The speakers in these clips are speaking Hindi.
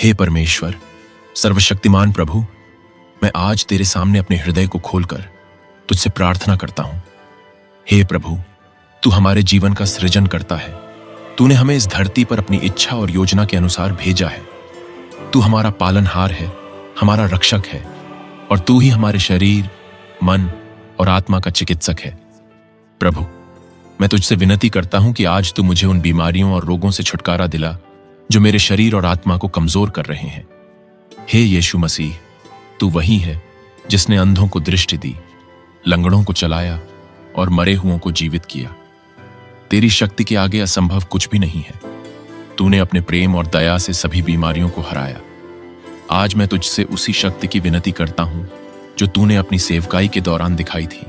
हे परमेश्वर, सर्वशक्तिमान प्रभु, मैं आज तेरे सामने अपने हृदय को खोलकर तुझसे प्रार्थना करता हूं। हे प्रभु, तू हमारे जीवन का सृजन करता है। तूने हमें इस धरती पर अपनी इच्छा और योजना के अनुसार भेजा है। तू हमारा पालनहार है, हमारा रक्षक है, और तू ही हमारे शरीर, मन और आत्मा का चिकित्सक है। प्रभु, मैं तुझसे विनती करता हूं कि आज तू मुझे उन बीमारियों और रोगों से छुटकारा दिला जो मेरे शरीर और आत्मा को कमजोर कर रहे हैं। हे यीशु मसीह, तू वही है जिसने अंधों को दृष्टि दी, लंगड़ों को चलाया और मरे हुओं को जीवित किया। तेरी शक्ति के आगे असंभव कुछ भी नहीं है। तूने अपने प्रेम और दया से सभी बीमारियों को हराया। आज मैं तुझसे उसी शक्ति की विनती करता हूं जो तूने अपनी सेवकाई के दौरान दिखाई थी।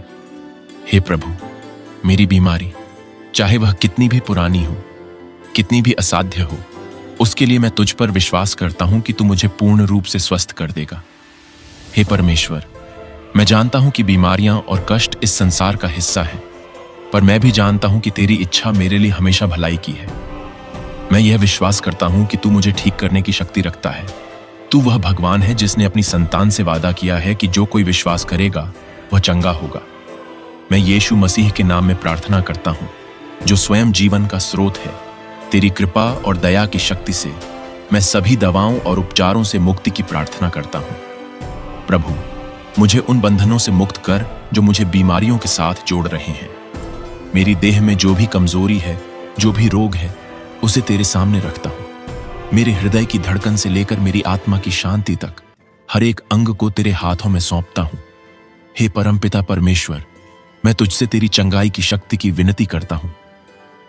हे प्रभु, मेरी बीमारी, चाहे वह कितनी भी पुरानी हो, कितनी भी असाध्य हो, उसके लिए मैं तुझ पर विश्वास करता हूं कि तू मुझे पूर्ण रूप से स्वस्थ कर देगा। हे परमेश्वर, मैं जानता हूं कि बीमारियां और कष्ट इस संसार का हिस्सा है, पर मैं भी जानता हूं कि तेरी इच्छा मेरे लिए हमेशा भलाई की है। मैं यह विश्वास करता हूं कि तू मुझे ठीक करने की शक्ति रखता है। तू वह भगवान है जिसने अपनी संतान से वादा किया है कि जो कोई विश्वास करेगा वह चंगा होगा। मैं यीशु मसीह के नाम में प्रार्थना करता हूं, जो स्वयं जीवन का स्रोत है। तेरी कृपा और दया की शक्ति से मैं सभी दवाओं और उपचारों से मुक्ति की प्रार्थना करता हूं। प्रभु, मुझे उन बंधनों से मुक्त कर जो मुझे बीमारियों के साथ जोड़ रहे हैं। मेरी देह में जो भी कमजोरी है, जो भी रोग है, उसे तेरे सामने रखता हूं। मेरे हृदय की धड़कन से लेकर मेरी आत्मा की शांति तक हर एक अंग को तेरे हाथों में सौंपता हूं। हे परमपिता परमेश्वर, मैं तुझसे तेरी चंगाई की शक्ति की विनती करता हूं।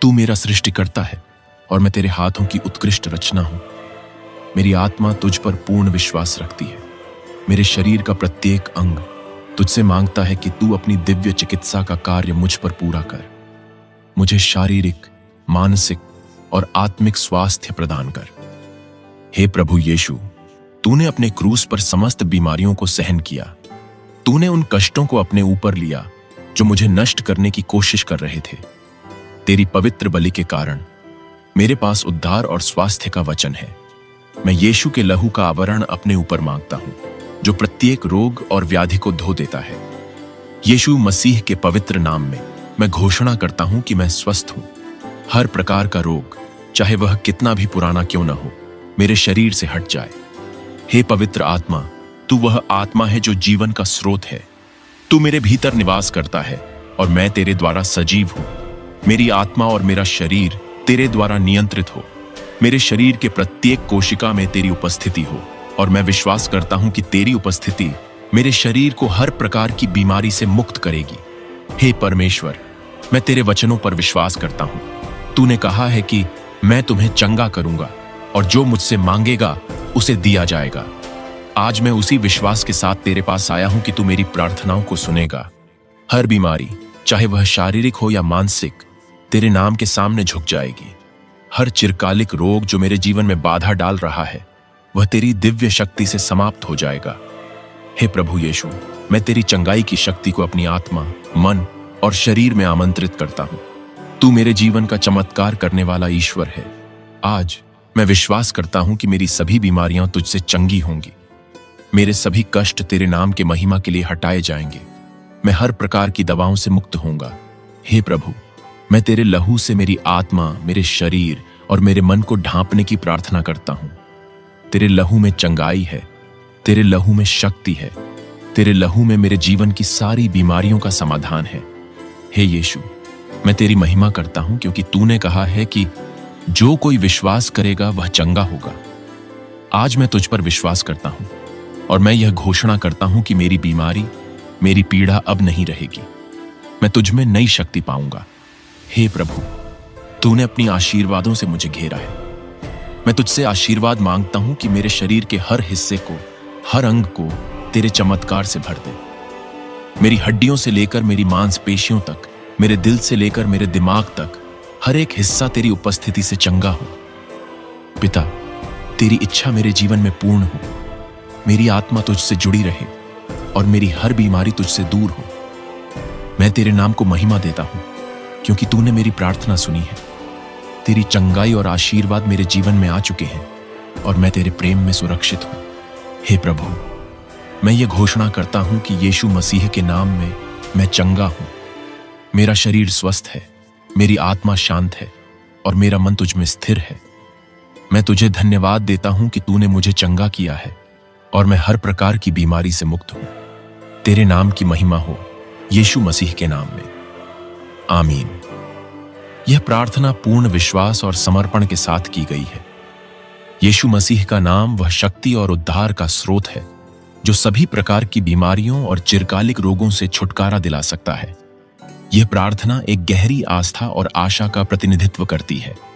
तू मेरा सृष्टिकर्ता है और मैं तेरे हाथों की उत्कृष्ट रचना हूं। मेरी आत्मा तुझ पर पूर्ण विश्वास रखती है। मेरे शरीर का प्रत्येक अंग तुझसे मांगता है कि तू अपनी दिव्य चिकित्सा का कार्य मुझ पर पूरा कर। मुझे शारीरिक, मानसिक और आत्मिक स्वास्थ्य प्रदान कर। हे प्रभु यीशु, तूने अपने क्रूस पर समस्त बीमारियों को सहन किया। तूने उन कष्टों को अपने ऊपर लिया जो मुझे नष्ट करने की कोशिश कर रहे थे। तेरी पवित्र बलि के कारण मेरे पास उद्धार और स्वास्थ्य का वचन है। मैं यीशु के लहू का आवरण अपने ऊपर मांगता हूं, जो प्रत्येक रोग और व्याधि को धो देता है। यीशु मसीह के पवित्र नाम में मैं घोषणा करता हूं कि मैं स्वस्थ हूं। हर प्रकार का रोग, चाहे वह कितना भी पुराना क्यों न हो, मेरे शरीर से हट जाए। हे पवित्र आत्मा, तू वह आत्मा है जो जीवन का स्रोत है। तू मेरे भीतर निवास करता है और मैं तेरे द्वारा सजीव हूं। मेरी आत्मा और मेरा शरीर तेरे द्वारा नियंत्रित हो। मेरे शरीर के प्रत्येक कोशिका में तेरी उपस्थिति हो और मैं विश्वास करता हूं कि तेरी उपस्थिति मेरे शरीर को हर प्रकार की बीमारी से मुक्त करेगी। हे परमेश्वर, मैं तेरे वचनों पर विश्वास करता हूं। तूने कहा है कि मैं तुम्हें चंगा करूंगा और जो मुझसे मांगेगा उसे दिया जाएगा। आज मैं उसी विश्वास के साथ तेरे पास आया हूं कि तू मेरी प्रार्थनाओं को सुनेगा। हर बीमारी, चाहे वह शारीरिक हो या मानसिक, तेरे नाम के सामने झुक जाएगी। हर चिरकालिक रोग जो मेरे जीवन में बाधा डाल रहा है, वह तेरी दिव्य शक्ति से समाप्त हो जाएगा। हे प्रभु यीशु, मैं तेरी चंगाई की शक्ति को अपनी आत्मा, मन और शरीर में आमंत्रित करता हूं। तू मेरे जीवन का चमत्कार करने वाला ईश्वर है। आज मैं विश्वास करता हूं कि मेरी सभी बीमारियां तुझसे चंगी होंगी। मेरे सभी कष्ट तेरे नाम के महिमा के लिए हटाए जाएंगे। मैं हर प्रकार की दवाओं से मुक्त होऊंगा। हे प्रभु, मैं तेरे लहू से मेरी आत्मा, मेरे शरीर और मेरे मन को ढांपने की प्रार्थना करता हूं। तेरे लहू में चंगाई है, तेरे लहू में शक्ति है, तेरे लहू में मेरे जीवन की सारी बीमारियों का समाधान है। हे यीशु, मैं तेरी महिमा करता हूं क्योंकि तूने कहा है कि जो कोई विश्वास करेगा वह चंगा होगा। आज मैं तुझ पर विश्वास करता हूं और मैं यह घोषणा करता हूं कि मेरी बीमारी, मेरी पीड़ा अब नहीं रहेगी। मैं तुझ में नई शक्ति पाऊंगा। हे प्रभु, तूने अपनी आशीर्वादों से मुझे घेरा है। मैं तुझसे आशीर्वाद मांगता हूं कि मेरे शरीर के हर हिस्से को, हर अंग को तेरे चमत्कार से भर दे। मेरी हड्डियों से लेकर मेरी मांसपेशियों तक, मेरे दिल से लेकर मेरे दिमाग तक, हर एक हिस्सा तेरी उपस्थिति से चंगा हो। पिता, तेरी इच्छा मेरे जीवन में पूर्ण हो। मेरी आत्मा तुझसे जुड़ी रहे और मेरी हर बीमारी तुझसे दूर हो। मैं तेरे नाम को महिमा देता हूं क्योंकि तूने मेरी प्रार्थना सुनी है। तेरी चंगाई और आशीर्वाद मेरे जीवन में आ चुके हैं। और मैं तेरे प्रेम में सुरक्षित हूं। हे प्रभु, मैं ये घोषणा करता हूं कि यीशु मसीह के नाम में मैं चंगा हूं। मेरा शरीर स्वस्थ है, मेरी आत्मा शांत है और मेरा मन तुझ में स्थिर है। मैं तुझे धन्यवाद देता हूं कि तूने मुझे चंगा किया है और मैं हर प्रकार की बीमारी से मुक्त हूं। तेरे नाम की महिमा हो, यीशु मसीह के नाम में, आमीन। यह प्रार्थना पूर्ण विश्वास और समर्पण के साथ की गई है। यीशु मसीह का नाम वह शक्ति और उद्धार का स्रोत है जो सभी प्रकार की बीमारियों और चिरकालिक रोगों से छुटकारा दिला सकता है। यह प्रार्थना एक गहरी आस्था और आशा का प्रतिनिधित्व करती है